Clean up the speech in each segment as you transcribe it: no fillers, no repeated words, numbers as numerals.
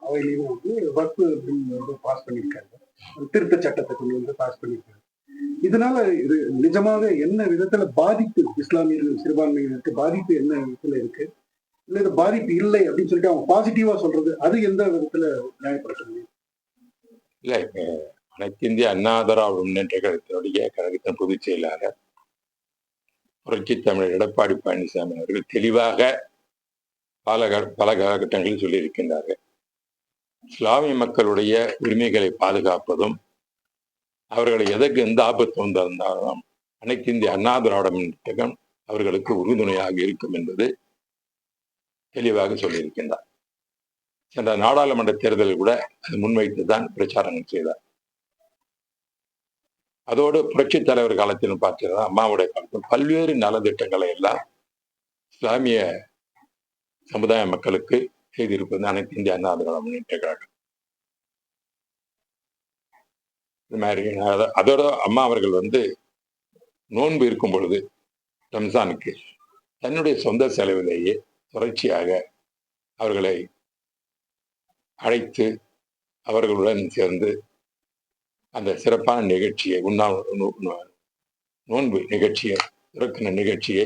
அவையிலையும் வந்து வக்ஃபு பில் வந்து பாஸ் பண்ணியிருக்காங்க. திருத்த சட்டத்தை கொண்டு வந்து பாஸ் பண்ணியிருக்காங்க. இதனால இது நிஜமாவே என்ன விதத்துல பாதிப்பு இஸ்லாமியர்கள் சிறுபான்மையினருக்கு பாதிப்பு என்ன விதத்துல இருக்கு? இல்ல இது பாதிப்பு இல்லை அப்படின்னு சொல்லிட்டு அவங்க பாசிட்டிவா சொல்றது, அது எந்த விதத்துல நியாயப்படுத்துறீங்க? இல்ல அனைத்து இந்திய அண்ணா திராவிட முன்னேற்ற கழகத்தினுடைய கழகத்தின் பொதுச் செயலாளர் புரட்சி தமிழர் எடப்பாடி பழனிசாமி அவர்கள் தெளிவாக பல காலகட்டங்களில் சொல்லியிருக்கின்றார்கள். இஸ்லாமிய மக்களுடைய உரிமைகளை பாதுகாப்பதும் அவர்களை எதற்கு எந்த ஆபத்து வந்திருந்தாலும் அனைத்து இந்திய அண்ணா திராவிட முன்னேற்ற அவர்களுக்கு உறுதுணையாக இருக்கும் என்பது தெளிவாக சொல்லியிருக்கின்றார். சென்ற நாடாளுமன்ற தேர்தலில் கூட அது முன்வைத்துதான் பிரச்சாரங்கள் செய்தார். அதோடு புரட்சி தலைவர் காலத்திலும் பார்த்தீங்கன்னா அம்மாவுடைய காலத்தில் பல்வேறு நலத்திட்டங்களை எல்லாம் இஸ்லாமிய சமுதாய மக்களுக்கு செய்திருப்பது அனைத்து இந்திய அண்ணா திராவிட முன்னேற்ற கழகம். இது மாதிரி அதோட அம்மா அவர்கள் வந்து நோன்பு இருக்கும் பொழுது ரம்ஜானுக்கு தன்னுடைய சொந்த செலவிலேயே தொடர்ச்சியாக அவர்களை அழைத்து அவர்களுடன் சேர்ந்து அந்த சிறப்பான நிகழ்ச்சியை நோன்பு நிகழ்ச்சியை துறக்கின நிகழ்ச்சியை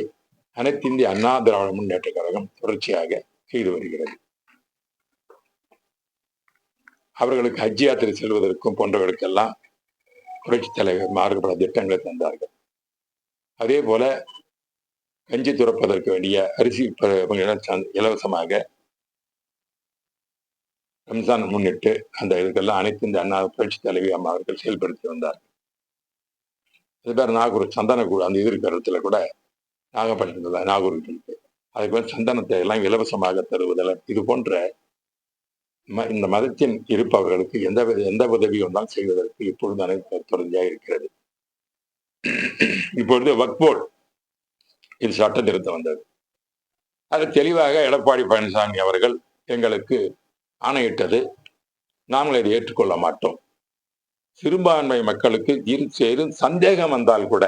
அனைத்து இந்திய அண்ணா திராவிட முன்னேற்ற கழகம் தொடர்ச்சியாக செய்து வருகிறது. அவர்களுக்கு ஹஜ் யாத்திரை செல்வதற்கும் போன்றவர்களுக்கெல்லாம் புரட்சி தலைவர் மாறுபட திட்டங்களை தந்தார்கள். அதே போல கஞ்சி துறப்பதற்கு வேண்டிய அரிசி இலவசமாக ரம்ஜான் முன்னிட்டு அந்த இதுக்கெல்லாம் அனைத்து இந்த அண்ணா புரட்சி தலைவி அம்மா அவர்கள் செயல்படுத்தி வந்தார்கள். அது பேர் நாகூர் சந்தனக்கூட அந்த எதிர்கருத்துல கூட நாகப்பட்டினத்தில் நாகூர் இருக்கு. அதுக்கு வந்து சந்தனத்தை எல்லாம் இலவசமாக தருவதில் இது போன்ற இந்த மதத்தின் இருப்பவர்களுக்கு எந்த உதவி வந்தாலும் செய்வதற்கு இப்பொழுது அனைத்து தொடர்ச்சியாக இருக்கிறது. இப்பொழுது வக்ஃப் போர்டு இது சட்ட திருத்தம் வந்தது. அது தெளிவாக எடப்பாடி பழனிசாமி அவர்கள் எங்களுக்கு ஆணையிட்டது, நாங்கள் இதை ஏற்றுக்கொள்ள மாட்டோம். சிறுபான்மை மக்களுக்கு சந்தேகம் வந்தால் கூட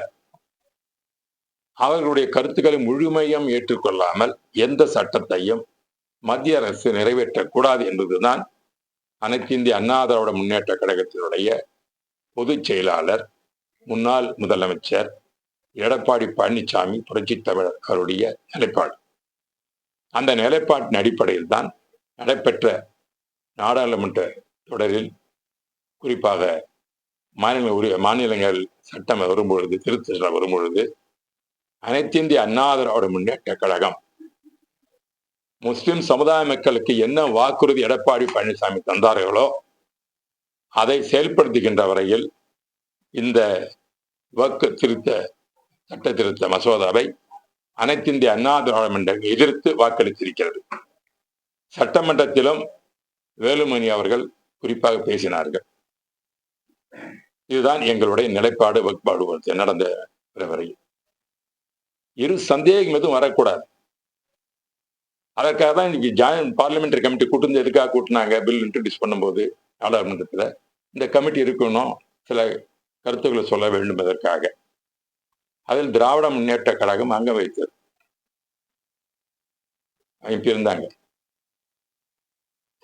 அவர்களுடைய கருத்துக்களை முழுமையும் ஏற்றுக்கொள்ளாமல் எந்த சட்டத்தையும் மத்திய அரசு நிறைவேற்றக்கூடாது என்பதுதான் அனைத்து இந்திய அண்ணா திராவிட முன்னேற்ற கழகத்தினுடைய பொதுச் செயலாளர் முன்னாள் முதலமைச்சர் எடப்பாடி பழனிசாமி புரட்சி தமிழர் அவருடைய நிலைப்பாடு. அந்த நிலைப்பாட்டின் அடிப்படையில் தான் நடைபெற்ற நாடாளுமன்ற தொடரில் குறிப்பாக மாநிலங்கள் சட்டம் வரும்பொழுது திருத்த வரும்பொழுது அனைத்து இந்திய அண்ணா திராவிட முன்னேற்ற கழகம் முஸ்லிம் சமுதாய மக்களுக்கு என்ன வாக்குறுதி எடப்பாடி பழனிசாமி தந்தார்களோ அதை செயல்படுத்துகின்ற வரையில் இந்த சட்ட திருத்த மசோதாவை அனைத்து இந்திய அண்ணா திராவிட முன்னேற்ற எதிர்த்து வாக்களித்திருக்கிறது. சட்டமன்றத்திலும் வேலுமணி அவர்கள் குறிப்பாக பேசினார்கள். இதுதான் எங்களுடைய நிலைப்பாடு வக்பாடு நடந்த வரையில் இரு சந்தேகம் எதுவும் வரக்கூடாது. அதற்காக தான் இன்னைக்கு ஜாயின்ட் பார்லிமெண்டரி கமிட்டி கூட்டு எதுக்காக கூட்டினாங்க பில் இன்ட்ரடியூஸ் பண்ணும்போது நாடாளுமன்றத்தில் இந்த கமிட்டி இருக்கணும், சில கருத்துக்களை சொல்ல வேண்டும் என்பதற்காக. அதில் திராவிட முன்னேற்ற கழகம் அங்க வைத்தது இருந்தாங்க.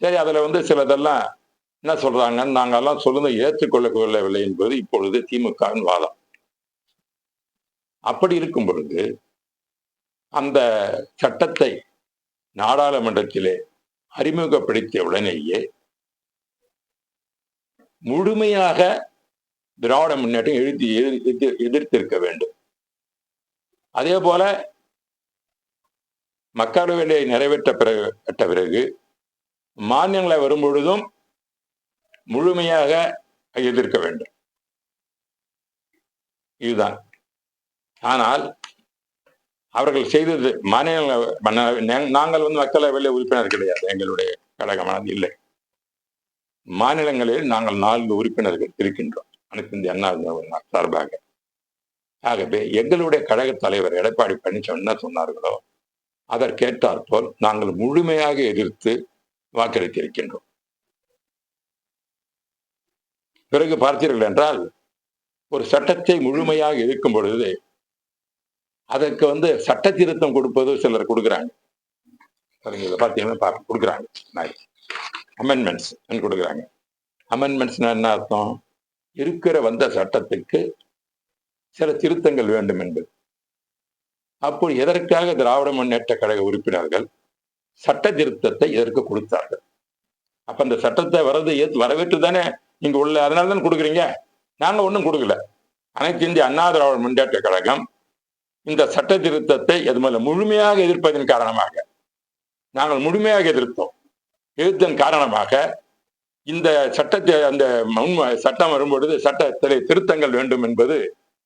சரி, அதுல வந்து சிலதெல்லாம் என்ன சொல்றாங்கன்னு நாங்கெல்லாம் சொல்லுங்க ஏற்றுக்கொள்ளவில்லை என்பது இப்பொழுது திமுகவின் வாதம். அப்படி இருக்கும் பொழுது அந்த சட்டத்தை நாடாளுமன்றத்திலே அறிமுகப்படுத்திய உடனேயே முழுமையாக திராவிட முன்னேற்றம் எதிர்த்திருக்க வேண்டும். அதே போல மக்களவையிலே நிறைவேற்றப்பட்ட பிறகு மானியங்களை வரும்பொழுதும் முழுமையாக எதிர்க்க வேண்டும். இதுதான். ஆனால் அவர்கள் செய்தது நாங்கள் வந்து மக்களவையில் உறுப்பினர் கிடையாது, எங்களுடைய கழகமானது இல்லை. மாநிலங்களில் நாங்கள் 4 உறுப்பினர்கள் இருக்கின்றோம் அனைத்து இந்திய அண்ணா சார்பாக. ஆகவே எங்களுடைய கழக தலைவர் எடப்பாடி பழனிசாமி என்ன சொன்னார்களோ அதற்கேற்றாற்போல் நாங்கள் முழுமையாக எதிர்த்து வாக்களித்திருக்கின்றோம். பிறகு பார்த்தீர்கள் என்றால் ஒரு சட்டத்தை முழுமையாக எதிர்க்கும் பொழுது அதற்கு வந்து சட்ட திருத்தம் கொடுப்பது சிலர் கொடுக்குறாங்க. பார்த்தீங்கன்னா கொடுக்குறாங்க. அமெண்ட்மெண்ட்ஸ் கொடுக்குறாங்க. அமெண்ட்மெண்ட்ஸ்னா என்ன அர்த்தம்? இருக்கிற வந்த சட்டத்துக்கு சில திருத்தங்கள் வேண்டும் என்பது. அப்போ எதற்காக திராவிட முன்னேற்ற கழக உறுப்பினர்கள் சட்ட திருத்தத்தை எதற்கு கொடுத்தார்கள்? அப்ப அந்த சட்டத்தை வரவேற்று தானே நீங்க உள்ள, அதனால தானே கொடுக்குறீங்க. நாங்க ஒன்றும் கொடுக்கல. அனைத்து இந்திய அண்ணா திராவிட முன்னேற்ற கழகம் இந்த சட்ட திருத்தத்தை முழுமையாக எதிர்ப்பதன் காரணமாக நாங்கள் முழுமையாக எதிர்த்ததன் காரணமாக இந்த சட்டத்தை அந்த சட்டம் வரும்பொழுது சட்டத்திலே திருத்தங்கள் வேண்டும் என்பது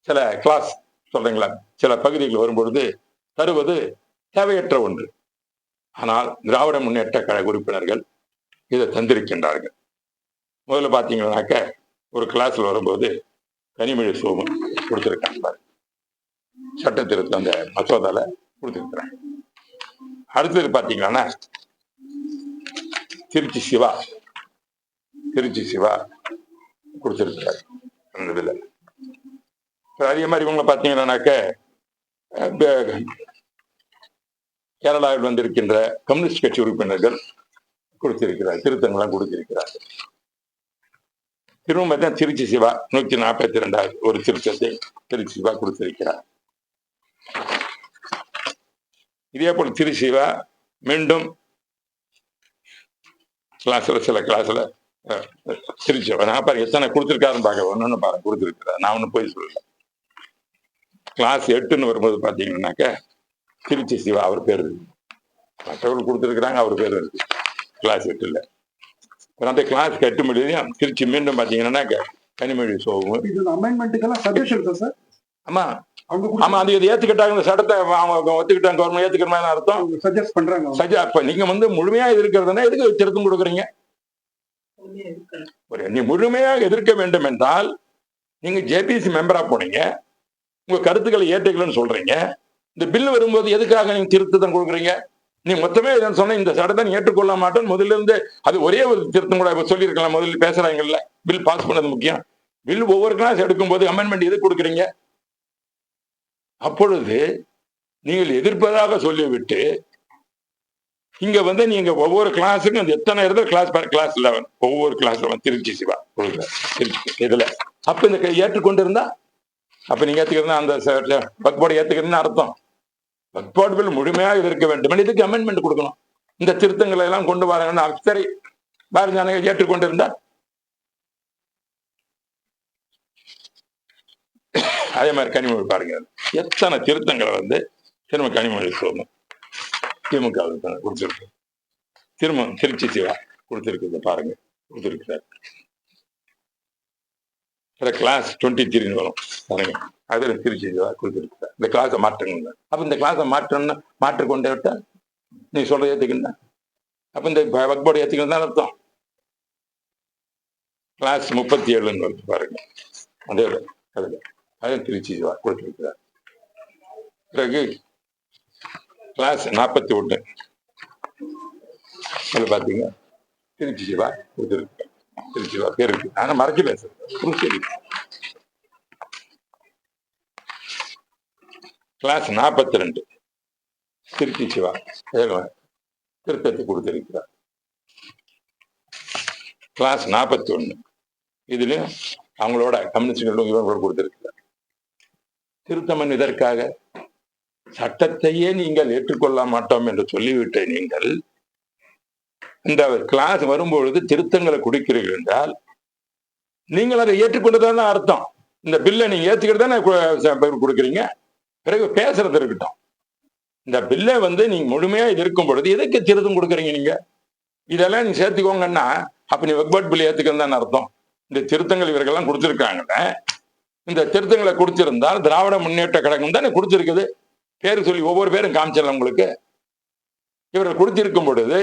சில கிளாஸ் சொல்றீங்களா, சில பகுதிகள் வரும்பொழுது தருவது தேவையற்ற ஒன்று. ஆனால் திராவிட முன்னேற்ற கழக உறுப்பினர்கள் இதை தந்திருக்கின்றார்கள். முதல்ல பார்த்தீங்கன்னாக்க ஒரு கிளாஸ்ல வரும்போது கனிமொழி சோமன் கொடுத்திருக்காங்க, சட்ட திருத்தம் அந்த மசோதால கொடுத்திருக்கிறாங்க. அடுத்தது பார்த்தீங்கன்னா திருச்சி சிவா கொடுத்திருக்கிறார் அந்த இதுல. அதே மாதிரி இவங்களை பார்த்தீங்கன்னாக்க கேரளாவில் வந்திருக்கின்ற கம்யூனிஸ்ட் கட்சி உறுப்பினர்கள் கொடுத்திருக்கிறார், திருத்தங்கள்லாம் கொடுத்திருக்கிறார். திரும்ப தான் திருச்சி சிவா 142 ஒரு திருத்தத்தை திருச்சி சிவா கொடுத்திருக்கிறார். இதே போல திருச்சி சிவா மீண்டும் சில கிளாஸ்ல திருச்சி நான் பாருங்க எத்தனை கொடுத்திருக்காருன்னு பார்க்க ஒன்னு பாருங்க கொடுத்திருக்கிறார். நான் ஒன்னும் போய் சொல்லல. கிளாஸ் 8ன்னு வரும்போது பாத்தீங்கன்னாக்க திருச்சி சிவா அவர் பேர் இருக்கு, மற்றவர்கள் கொடுத்திருக்கிறாங்க, அவர் பேர் இருக்கு கிளாஸ் 8ல. அந்த கிளாஸ் 8 மொழியும் திருச்சி மீண்டும் பாத்தீங்கன்னா கனிமொழி சோமு. ஆமா ஆமா, அது ஏத்துக்கிட்டாங்க. இந்த சட்டத்தை ஒத்துக்கிட்டாங்க, கவர்மெண்ட் ஏத்துக்கிற மாதிரி அர்த்தம். சஜஸ்ட் பண்றாங்க. அப்ப நீங்க முழுமையா எதிர்க்கிறதுனா எதுக்கு திருத்தம் கொடுக்குறீங்க? நீ முழுமையாக எதிர்க்க வேண்டும் என்றால் நீங்க ஜேபிசி மெம்பரா போனீங்க, உங்க கருத்துக்களை ஏற்றுக்கலன்னு சொல்றீங்க. இந்த பில் வரும்போது எதுக்காக நீங்க திருத்தம் கொடுக்குறீங்க? நீ மொத்தமே சொன்ன இந்த சட்டத்தை ஏற்றுக்கொள்ள மாட்டோம் முதல்ல இருந்து. அது ஒரே ஒரு திருத்தம் கூட சொல்லியிருக்கலாம். முதல்ல பேசுறாங்கல்ல, பில் பாஸ் பண்ணது முக்கியம். பில் ஒவ்வொரு கிளாஸ் எடுக்கும் போது அமெண்ட்மெண்ட் எது கொடுக்குறீங்க? அப்பொழுது நீங்கள் எதிர்ப்பதாக சொல்லிவிட்டு இங்க நீங்க ஒவ்வொரு கிளாஸுக்கும் எத்தனை இடத்துல கிளாஸ் 11 ஒவ்வொரு கிளாஸ்ல திருச்சி சிவா இதுல அப்ப இந்த ஏற்றுக்கொண்டு இருந்தா அப்ப நீங்க ஏத்துக்கிறதா அந்த வக்போர்டு ஏத்துக்கிறதுன்னு அர்த்தம். வக்போர்டு பில் முழுமையாக எதிர்க்க வேண்டும், இதுக்கு அமெண்ட்மெண்ட் கொடுக்கணும். இந்த திருத்தங்களை எல்லாம் கொண்டு வராங்கன்னா சரி பாரதிய ஏற்றுக்கொண்டு இருந்தா. அதே மாதிரி கனிமொழி பாருங்க, எத்தனை திருத்தங்களை திரும்ப கனிமொழி சொல்லணும் திமுக கொடுத்திருக்கு, திரும்ப திருச்சி சிவா கொடுத்திருக்கிறது பாருங்க கொடுத்திருக்கிறார். கிளாஸ் 23 வரும் பாருங்க, அதுல திருச்சி சிவா கொடுத்திருக்கிறார். இந்த கிளாஸை மாற்றணும். அப்ப இந்த கிளாஸை மாற்றிக்கொண்டே விட்டா நீ சொல்ற ஏத்துக்கிட்டா அப்ப இந்த வக்போர்டு ஏத்துக்கணும் தான் அர்த்தம். கிளாஸ் 37 வருது பாருங்க, அதே அதுல அதை திருச்சி சிவா கொடுத்திருக்கிறார். பிறகு கிளாஸ் 41 பாத்தீங்க திருச்சி சிவா கொடுத்திருக்கிறார். திருச்சி சிவா பேர் இருக்கு, ஆனா மறைச்சு பேசுறேன். கிளாஸ் 42 திருச்சி சிவா திருத்தத்தை கொடுத்திருக்கிறார். கிளாஸ் 41 இதுலயும் அவங்களோட கம்யூனிஸ்டுகளும் இவங்களோட கொடுத்திருக்கிறார். திருத்தம் இதற்காக சட்டத்தையே நீங்கள் ஏற்றுக்கொள்ள மாட்டோம் என்று சொல்லிவிட்ட நீங்கள் இந்த கிளாஸ் வரும்பொழுது திருத்தங்களை கொடுக்கிறீர்கள் என்றால் நீங்கள் அதை ஏற்றுக்கொண்டுதான் அர்த்தம். இந்த பில்லை நீங்க ஏத்துக்கிட்டு தானே கொடுக்குறீங்க. பிறகு பேசுறது இருக்கட்டும். இந்த பில்லை நீங்க முழுமையா எதிர்க்கும் பொழுது எதுக்கு திருத்தம் கொடுக்குறீங்க? நீங்க இதெல்லாம் நீங்க சேர்த்துக்கோங்கன்னா அப்ப நீ வக்போர்டு பில் ஏத்துக்கிறது தானே அர்த்தம். இந்த திருத்தங்கள் இவர்கள்லாம் கொடுத்திருக்காங்கல்ல, இந்த திருத்தங்களை கொடுத்திருந்தால் திராவிட முன்னேற்ற கழகம் தானே கொடுத்திருக்குது. பேரு சொல்லி ஒவ்வொரு பேரும் காமிச்சிடலாம் உங்களுக்கு. இவர்கள் கொடுத்திருக்கும் பொழுது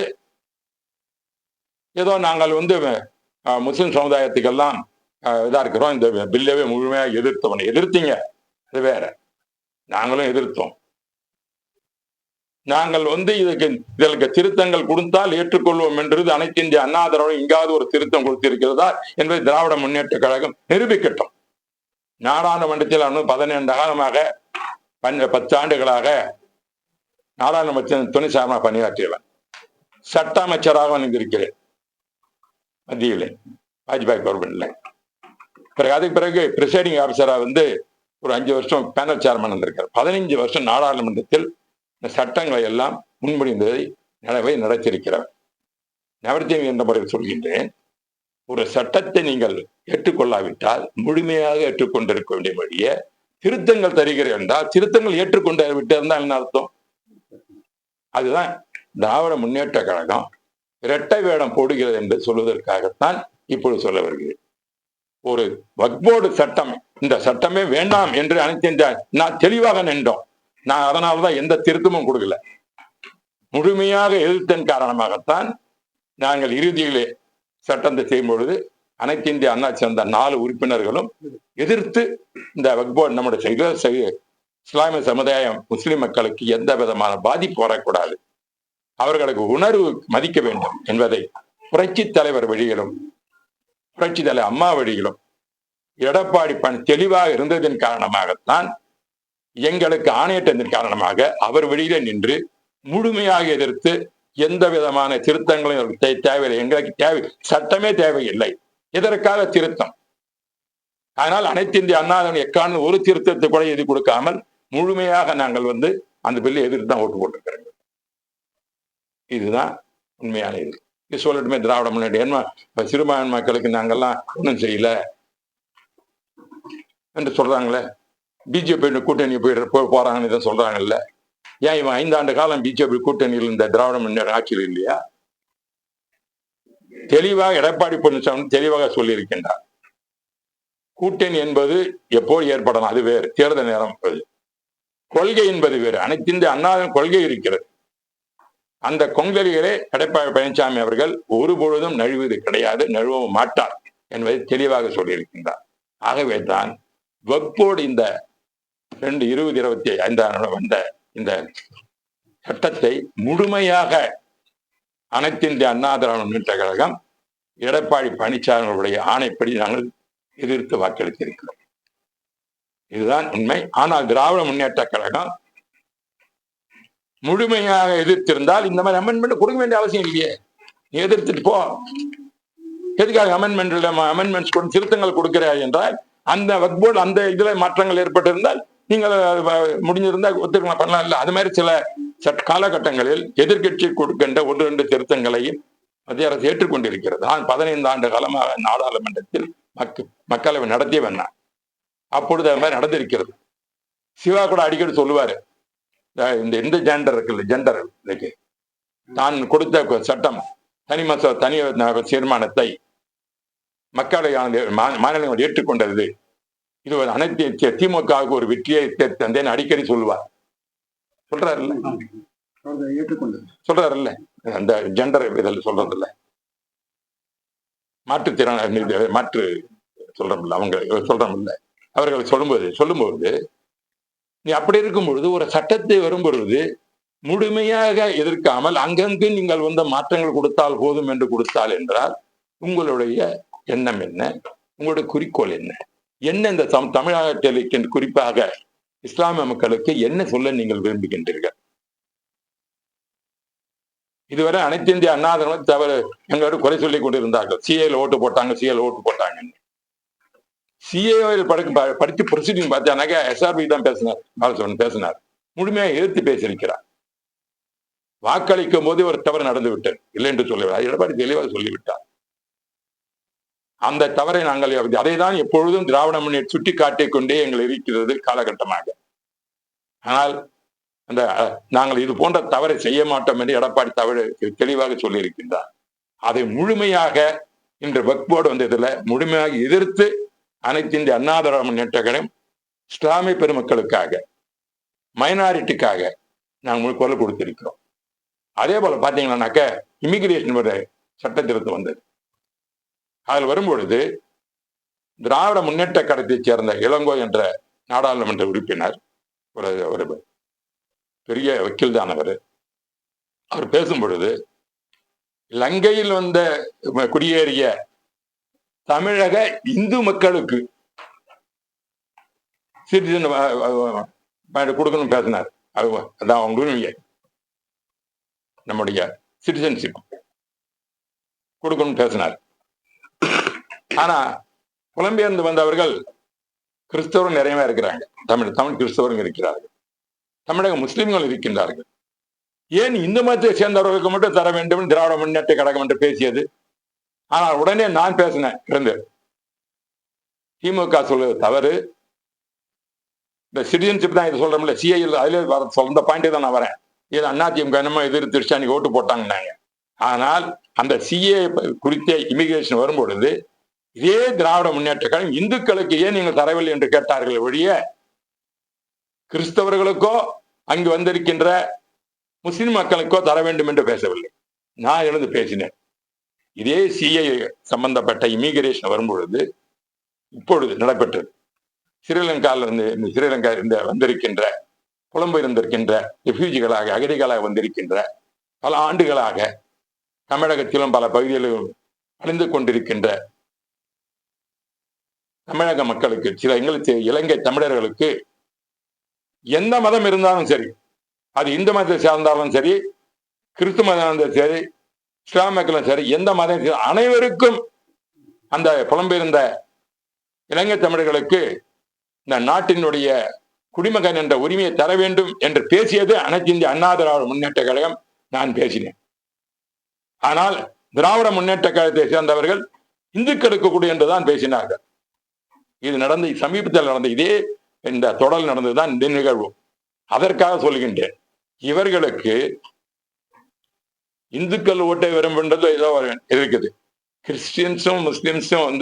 ஏதோ நாங்கள் முஸ்லிம் சமுதாயத்துக்கெல்லாம் இதா இருக்கிறோம், இந்த பில்லவே முழுமையாக எதிர்த்தீங்க, அது வேற. நாங்களும் எதிர்த்தோம். நாங்கள் இதற்கு திருத்தங்கள் கொடுத்தால் ஏற்றுக்கொள்வோம் என்றது அனைத்து இந்திய அண்ணா திராவிட எங்காவது ஒரு திருத்தம் கொடுத்திருக்கிறதா என்பதை திராவிட முன்னேற்ற கழகம் நிரூபிக்கட்டும். நாடாளுமன்றத்தில் 12 காலமாக 10 ஆண்டுகளாக நாடாளுமன்றத்தின் துணை சார்பாக பணியாற்றியவன், சட்ட அமைச்சராக இருக்கிறேன். மத்தியில் வாஜ்பாய் கவர்மெண்ட்ல. பிறகு அதுக்கு பிறகு பிரிசைடிங் ஆஃபீஸரா வந்து ஒரு 5 வருஷம் பேனல் சேர்மன் இருந்திருக்கார். 15 வருஷம் நாடாளுமன்றத்தில் இந்த சட்டங்களை எல்லாம் முன்மொழிந்ததை நடத்தியிருக்கிறார். நவர்த்தியம் என்ற முறையில் சொல்கின்றேன், ஒரு சட்டத்தை நீங்கள் ஏற்றுக்கொள்ளாவிட்டால் முழுமையாக ஏற்றுக்கொண்டிருக்க வேண்டிய வழிய திருத்தங்கள் தருகிறேன் என்றால் திருத்தங்கள் ஏற்றுக்கொண்டு விட்டு இருந்தால் என்ன அர்த்தம்? அதுதான் திராவிட முன்னேற்ற கழகம் இரட்டை வேடம் போடுகிறது என்று சொல்வதற்காகத்தான் இப்பொழுது சொல்ல வருகிறேன். ஒரு வக்ஃப் போர்டு சட்டம், இந்த சட்டமே வேண்டாம் என்று அனைத்து நான் தெளிவாக நின்றோம். நான் அதனால்தான் எந்த திருத்தமும் கொடுக்கல. முழுமையாக எதிர்த்தன் காரணமாகத்தான் நாங்கள் இறுதியிலே சட்டத்தை செய்யும் பொழுது அனைத்து இந்திய அண்ணா சேர்ந்த 4 உறுப்பினர்களும் எதிர்த்து இந்த வக்ஃப் போர்டு நம்முடைய இஸ்லாமிய சமுதாயம் முஸ்லிம் மக்களுக்கு எந்த விதமான பாதிப்பு வரக்கூடாது, அவர்களுக்கு உணர்வு மதிக்க வேண்டும் என்பதை புரட்சி தலைவர் வழியிலும் புரட்சி தலைவர் அம்மா வழியிலும் எடப்பாடி தெளிவாக இருந்ததன் காரணமாகத்தான் எங்களுக்கு ஆணையிட்டதன் காரணமாக அவர் வெளியில நின்று முழுமையாக எதிர்த்து எந்த விதமான திருத்தங்களும் தேவையில்லை, எங்களுக்கு சட்டமே தேவையில்லை, இதற்காக திருத்தம். அதனால் அனைத்து இந்திய அண்ணா எக்கான ஒரு திருத்தத்தை கூட எழுதி கொடுக்காமல் முழுமையாக நாங்கள் வந்து அந்த பில்லை எதிர்த்து தான் ஓட்டு போட்டிருக்கிறோம். இதுதான் உண்மையான இது சொல்லட்டுமே. திராவிட முன்னேற்ற சிறுபான்மை மக்களுக்கு நாங்கெல்லாம் ஒன்றும் செய்யல என்று சொல்றாங்களே, பிஜேபி கூட்டணி போறாங்கன்னு இதை சொல்றாங்கல்ல. ஏன் இவன் 5 ஆண்டு காலம் பிஜேபி கூட்டணியில் இந்த திராவிட முன்னேற்ற ஆட்சியில் இல்லையா? தெளிவாக எடப்பாடி பழனிசாமி தெளிவாக சொல்லியிருக்கின்றார், கூட்டணி என்பது எப்போது ஏற்படலாம், அது வேறு, தேர்தல் நேரம் கொள்கை என்பது வேறு. அனைத்து இந்திய அண்ணாவின் கொள்கை இருக்கிறது. அந்த கொள்கைகளே எடப்பாடி பழனிசாமி அவர்கள் ஒருபொழுதும் நழுவது கிடையாது, நழுவவும் மாட்டார் என்பதை தெளிவாக சொல்லியிருக்கின்றார். ஆகவே தான் வக்ஃப் போர்டு இந்த 2025 வந்த இந்த சட்டத்தை முழுமையாக அனைத்து இந்திய அண்ணா திராவிட முன்னேற்ற கழகம் எடப்பாடி பழனிசாமி அவர்களுடைய ஆணைப்படி நாங்கள் எதிர்த்து வாக்களித்திருக்கிறோம். இதுதான் உண்மை. ஆனால் திராவிட முன்னேற்ற கழகம் முழுமையாக எதிர்த்திருந்தால் இந்த மாதிரி அமெண்ட்மெண்ட் கொடுக்க வேண்டிய அவசியம் இல்லையே. நீ எதிர்த்துட்டு போ, எதுக்காக அமெண்ட்மெண்ட்ஸ் திருத்தங்கள் கொடுக்கிறாய் என்றால் அந்த வக்ஃப் போர்டு அந்த இதுல மாற்றங்கள் ஏற்பட்டிருந்தால் நீங்கள் முடிஞ்சிருந்தா ஒத்துக்கலாம், பண்ணலாம். இல்லை, அது மாதிரி சில காலகட்டங்களில் எதிர்கட்சி கொடுக்கின்ற 1-2 திருத்தங்களையும் மத்திய அரசு ஏற்றுக்கொண்டிருக்கிறது. 15 ஆண்டு காலமாக நாடாளுமன்றத்தில் மக்களவை நடத்திய வேண்டாம், அப்பொழுது அது மாதிரி நடந்திருக்கிறது. சிவா கூட அடிக்கடி சொல்லுவாரு, இந்த ஜெண்டர் இருக்குல்ல, ஜெண்டர் இதுக்கு தான் கொடுத்த சட்டம் தனி தீர்மானத்தை மக்களவை மாநிலங்கள் ஏற்றுக்கொண்டது, இது ஒரு அனைத்து திமுகவுக்கு ஒரு வெற்றியை தந்தேன்னு அடிக்கடி சொல்லுவார். சொல்றாருல்ல, சொல்றாருல்ல, அந்த ஜெண்டர் இதில் சொல்றது இல்ல, மாற்று சொல்றோம்ல, அவங்க சொல்றோம்ல, அவர்கள் சொல்லும்போது நீ அப்படி இருக்கும் பொழுது ஒரு சட்டத்தை வரும் பொழுது முழுமையாக எதிர்க்காமல் அங்கங்கு நீங்கள் வந்த மாற்றங்கள் கொடுத்தால் போதும் என்று கொடுத்தால் என்றால் உங்களுடைய எண்ணம் என்ன, உங்களுடைய குறிக்கோள் என்ன, இந்த தமிழகத்தில் குறிப்பாக இஸ்லாமிய மக்களுக்கு என்ன சொல்ல நீங்கள் விரும்புகின்றீர்கள்? இதுவரை அனைத்து இந்திய அண்ணா திராவிட தவறு எங்களோட குறை சொல்லிக் கொண்டிருந்தார்கள். சிஏல ஓட்டு போட்டாங்க. சிஏவில் படித்து ப்ரொசீடிங் பார்த்தானாக்க எஸ்ஆர்பி தான் பேசினார், முழுமையாக எதிர்த்து பேசியிருக்கிறார். வாக்களிக்கும் போது ஒரு தவறு நடந்து விட்டது இல்லை என்று சொல்லிவிட்டார். எடப்பாடி தெளிவாக சொல்லிவிட்டார். அந்த தவறை நாங்கள் அதை தான் எப்பொழுதும் திராவிட முன்னேற்ற சுட்டி காட்டிக் கொண்டே எங்கள் இருக்கிறது காலகட்டமாக. ஆனால் நாங்கள் இது போன்ற தவறை செய்ய மாட்டோம் என்று எடப்பாடி தவறு தெளிவாக சொல்லியிருக்கின்றார். அதை முழுமையாக இன்று வக்ஃப் போர்டு வந்ததுல முழுமையாக எதிர்த்து அனைத்து இந்திய அண்ணா திராவிட முன்னேற்ற கழகம் இஸ்லாமிய பெருமக்களுக்காக, மைனாரிட்டிக்காக நாங்கள் குரல் கொடுத்திருக்கிறோம். அதே போல பாத்தீங்கன்னாக்க இமிகிரேஷன் ஒரு சட்ட திருத்தம் வந்தது. அதில் வரும்பொழுது திராவிட முன்னேற்ற கழகத்தைச் சேர்ந்த இளங்கோ என்ற நாடாளுமன்ற உறுப்பினர், ஒரு பெரிய வக்கீல் தானவர், அவர் பேசும் பொழுது இலங்கையில் வந்த குடியேறிய தமிழக இந்து மக்களுக்கு சிட்டிசன் கொடுக்கணும் பேசினார். அதான் அவங்க நம்முடைய சிட்டிசன்ஷிப் கொடுக்கணும் பேசினார். ஆனா புலம்பெயர்ந்து வந்தவர்கள் கிறிஸ்தவரும் நிறையவே இருக்கிறாங்க. தமிழ் கிறிஸ்தவரும் இருக்கிறார்கள். தமிழக முஸ்லிம்கள் இருக்கின்றார்கள். ஏன் இந்து மதத்தை சேர்ந்தவர்களுக்கு மட்டும் தர வேண்டும் திராவிட முன்னேற்ற கழகம் என்று பேசியது? ஆனால் உடனே நான் பேசினேன் இருந்து திமுக சொல்வது தவறு. இந்த சிட்டிசன்ஷிப் தான் இது சொல்றோம்ல, சிஐஎல் அதுல வர சொல்ற பாயிண்ட் தான் நான் வரேன். இது அதிமுக என்னமோ எதிர்த்து அன்னைக்கு ஓட்டு போட்டாங்கன்னாங்க. ஆனால் அந்த சிஏ குறித்த இமிகிரேஷன் வரும்பொழுது இதே திராவிட முன்னேற்ற கழகம் இந்துக்களுக்கு ஏன் நீங்கள் தரவில்லை என்று கேட்டார்கள் ஒழிய கிறிஸ்தவர்களுக்கோ அங்கு வந்திருக்கின்ற முஸ்லிம் மக்களுக்கோ தர வேண்டும் என்று பேசவில்லை. நான் எழுந்து பேசினேன். இதே சிஐ சம்பந்தப்பட்ட இமிகிரேஷன் வரும்பொழுது இப்பொழுது நடைபெற்றது. ஸ்ரீலங்கா இருந்து வந்திருக்கின்ற புலம்பெயர்ந்திருக்கின்ற ரெஃப்யூஜிகளாக அகதிகளாக வந்திருக்கின்ற பல ஆண்டுகளாக தமிழகத்திலும் பல பகுதிகளிலும் அழிந்து கொண்டிருக்கின்ற தமிழக மக்களுக்கு சில எங்களுக்கு இலங்கை தமிழர்களுக்கு எந்த மதம் இருந்தாலும் சரி, அது இந்து மதத்தை சேர்ந்தாலும் சரி, கிறிஸ்து மதம் இருந்தாலும் சரி, இஸ்லாம் மக்களும் சரி, எந்த மதம் அனைவருக்கும் அந்த புலம்பெயர்ந்த இலங்கை தமிழர்களுக்கு இந்த நாட்டினுடைய குடிமகன் என்ற உரிமையை தர வேண்டும் என்று பேசியது அனைத்து இந்திய அண்ணா திராவிட முன்னேற்ற கழகம். நான் பேசினேன். ஆனால் திராவிட முன்னேற்ற கழகத்தை சேர்ந்தவர்கள் இந்துக்களுக்கு கூட என்றுதான் பேசினார்கள். இது நடந்த சமீபத்தில் நடந்த இதே இந்த தொடர் நடந்ததுதான் இந்த நிகழ்வு. அதற்காக சொல்கின்றேன், இவர்களுக்கு இந்துக்கள் ஓட்டை விரும்புன்றது ஏதோ இருக்குது. கிறிஸ்டியன்ஸும் முஸ்லிம்ஸும்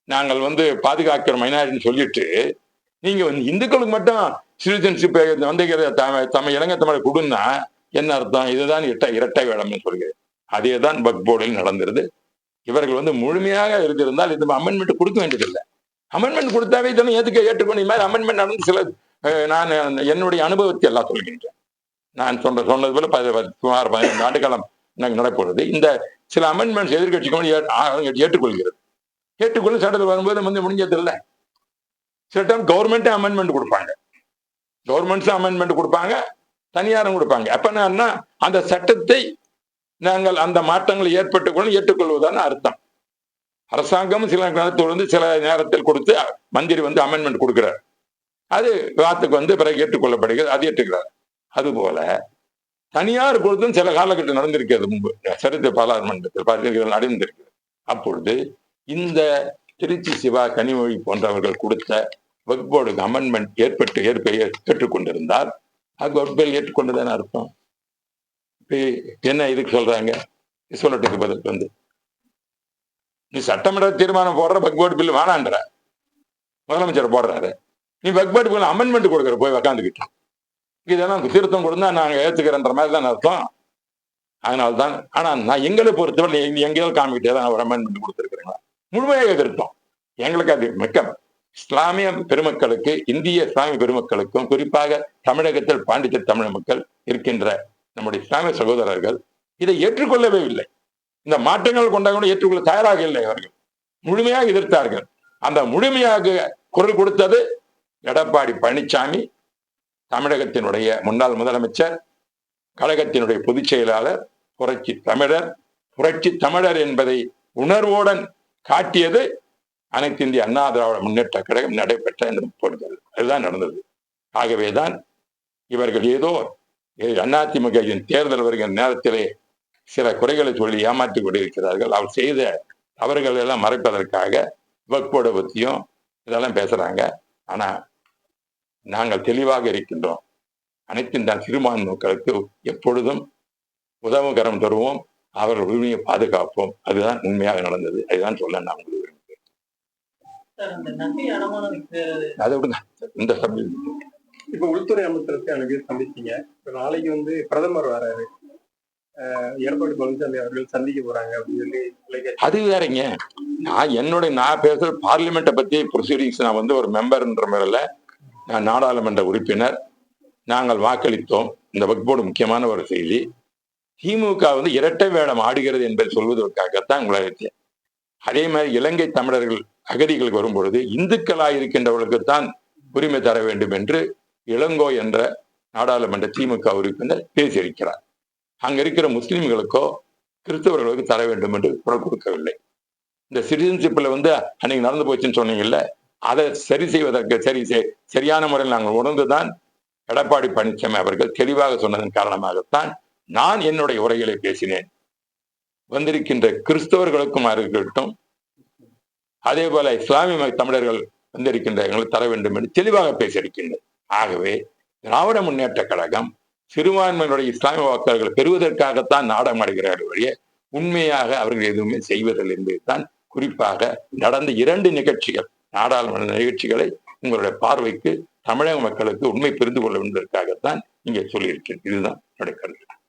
நாங்கள் பாதுகாக்கிற மைனாரிட்டின்னு சொல்லிட்டு நீங்க இந்துக்களுக்கு மட்டும் சிட்டிசன்ஷிப் தமிழ் இலங்கை தமிழ் கொடுன்னா என்ன அர்த்தம்? இதுதான் இரட்டை வேடம்னு சொல்கிறேன். அதே தான் வக்ஃப் போர்டில் நடந்திருது. இவர்கள் முழுமையாக இருந்திருந்தால் இந்த அமெண்ட்மெண்ட் கொடுக்க வேண்டியதில்லை. அமெண்ட்மெண்ட் கொடுத்தாவே இதெல்லாம் ஏற்றுக்கொண்டு மாதிரி அமெண்ட்மெண்ட் நடந்து சில நான் என்னுடைய அனுபவத்தை எல்லாம் சொல்கின்றேன். நான் சொன்னது போல சுமார் 15 ஆண்டு காலம் நடைபெறுது. இந்த சில அமெண்ட்மெண்ட்ஸ் எதிர்கட்சிகளும் ஏற்றுக்கொள்கிறது. ஏற்றுக்கொள்ள சட்டத்தில் வரும்போது முடிஞ்சது இல்லை. சில டைம் கவர்மெண்ட்டே அமெண்ட்மெண்ட் கொடுப்பாங்க, கவர்மெண்ட்ஸும் அமெண்ட்மெண்ட் கொடுப்பாங்க, தனியாரும் கொடுப்பாங்க. அப்ப என்னன்னா அந்த சட்டத்தை நாங்கள் அந்த மாற்றங்களை ஏற்றுக்கொள்வதான அர்த்தம். அரசாங்கம் சில நேரத்தில் சில நேரத்தில் கொடுத்து மந்திரி அமெண்ட்மெண்ட் கொடுக்கிறார். அது வாத்துக்கு பிறகு ஏற்றுக்கொள்ளப்படுகிறது, அது ஏற்றுக்கிறார். அதுபோல தனியார் கொடுத்தும் சில காலகட்டம் நடந்திருக்கிறது. முன்பு சரித்திர பாராளுமன்றத்தில் நடந்திருக்கிறது. அப்பொழுது இந்த திருச்சி சிவா, கனிமொழி போன்றவர்கள் கொடுத்த வக்ஃப் போர்டுக்கு அமெண்ட்மெண்ட் ஏற்றுக்கொண்டிருந்தால் அது வக்ஃப் பில் ஏற்றுக்கொண்டதான அர்த்தம். என்ன இதுக்கு சொல்றாங்க? சொல்லட்டுக்கு பதில் நீ சட்டமன்ற தீர்மானம் போடுற வக்ஃப் போர்டு பில் வேணான்ற முதலமைச்சர் போடுறாரு, நீ வக்ஃப் போர்டு பில் அமெண்ட்மெண்ட் கொடுக்குற போய் உக்காந்துக்கிட்டு இதெல்லாம் திருத்தம் கொடுத்தா நாங்க ஏத்துக்கிறன்ற மாதிரி தான் அர்த்தம். அதனால்தான். ஆனா நான் எங்களை பொறுத்தவரை எங்கேயாவது காமிக்கிட்டே தான் ஒரு அமெண்ட்மெண்ட் கொடுத்துருக்குறீங்களா? முழுமையாக எதிர்த்தோம். எங்களுக்கு அது மிக்க இஸ்லாமிய பெருமக்களுக்கு, இந்திய இஸ்லாமிய பெருமக்களுக்கும், குறிப்பாக தமிழகத்தில் பாண்டிச்சேரி தமிழ் மக்கள் இருக்கின்ற நம்முடைய இஸ்லாமிய சகோதரர்கள் இதை ஏற்றுக்கொள்ளவே இல்லை. இந்த மாற்றங்கள் கொண்ட கூட ஏற்றுக்கொள்ள தயாராக இல்லை. அவர்கள் முழுமையாக எதிர்த்தார்கள். அந்த முழுமையாக குரல் கொடுத்தது எடப்பாடி பழனிசாமி, தமிழகத்தினுடைய முன்னாள் முதலமைச்சர், கழகத்தினுடைய பொதுச் செயலாளர், புரட்சி தமிழர் என்பதை உணர்வுடன் காட்டியது அனைத்து இந்திய அண்ணா திராவிட முன்னேற்ற கழகம் நடைபெற்ற இந்த போர்கள். அதுதான் நடந்தது. ஆகவேதான் இவர்கள் ஏதோ அதிமுக தேர்தல் வருகிற நேரத்திலே சில குறைகளை சொல்லி ஏமாற்றிக் கொண்டிருக்கிறார்கள். அவர் செய்த தவறுகள் எல்லாம் மறைப்பதற்காக வக்ஃப் போர்டை பற்றியும் இதெல்லாம் பேசுறாங்க. ஆனா நாங்கள் தெளிவாக இருக்கின்றோம். அனைத்து இந்த சிறுபான்மை மக்களுக்கு எப்பொழுதும் உதவுகரம் தருவோம், அவர்கள் உரிமையை பாதுகாப்போம். அதுதான் உண்மையாக நடந்தது. அதுதான் சொல்ல நான் உங்களுக்கு விரும்புகிறேன். அதை விடுங்க, இந்த சப்ஜெக்ட். இப்ப உள்துறை அமைச்சருக்கு எனக்கு சந்திச்சீங்க. இப்ப நாளைக்கு பிரதமர் வராரு, எடப்பாடி பழனிசாமி அவர்கள் சந்திக்க போறாங்க அப்படின்னு சொல்லி அது வேறங்க. நான் பேசுற பார்லிமெண்ட்டை பத்தி ப்ரொசீடிங்ஸ், நான் ஒரு மெம்பர்ன்ற முறையில நான் நாடாளுமன்ற உறுப்பினர். நாங்கள் வாக்களித்தோம். இந்த வக்ஃப் போர்டு முக்கியமான ஒரு செய்தி. திமுக இரட்டை வேடம் ஆடுகிறது என்பதை சொல்வதற்காகத்தான் உங்களை. அதே மாதிரி இலங்கை தமிழர்கள் அகதிகளுக்கு வரும்பொழுது இந்துக்களாக இருக்கின்றவர்களுக்குத்தான் உரிமை தர வேண்டும் என்று இளங்கோ என்ற நாடாளுமன்ற திமுக உறுப்பினர் பேசியிருக்கிறார். அங்க இருக்கிற முஸ்லிம்களுக்கோ கிறிஸ்தவர்களுக்கு தர வேண்டும் என்று குரல் கொடுக்கவில்லை. இந்த சிட்டிசன்ஷிப்ல வந்து அன்னைக்கு நடந்து போச்சுன்னு சொன்னீங்கல்ல, அதை சரி செய்வதற்கு சரியான முறையில் நாங்கள் உணர்ந்துதான் எடப்பாடி பழனிசாமி அவர்கள் தெளிவாக சொன்னதன் காரணமாகத்தான் நான் என்னுடைய உரைகளை பேசினேன். வந்திருக்கின்ற கிறிஸ்தவர்களுக்கும் இருக்கட்டும், அதே போல இஸ்லாமிய தமிழர்கள் வந்திருக்கின்ற எங்களுக்கு தர வேண்டும் என்று தெளிவாக பேசியிருக்கின்றனர். ஆகவே திராவிட முன்னேற்ற கழகம் சிறுபான்மையினுடைய இஸ்லாமிய வாக்காளர்கள் பெறுவதற்காகத்தான் நாடகம் ஆடுகிறார்கள் வழிய உண்மையாக அவர்கள் எதுவுமே செய்வதில்லை என்பதுதான் குறிப்பாக நடந்த 2 நிகழ்ச்சிகள், நாடாளுமன்ற நிகழ்ச்சிகளை உங்களுடைய பார்வைக்கு தமிழக மக்களுக்கு உண்மை புரிந்து கொள்ள வேண்டியதற்காகத்தான் இங்கே சொல்லியிருக்கேன். இதுதான் என்னுடைய கருத்து.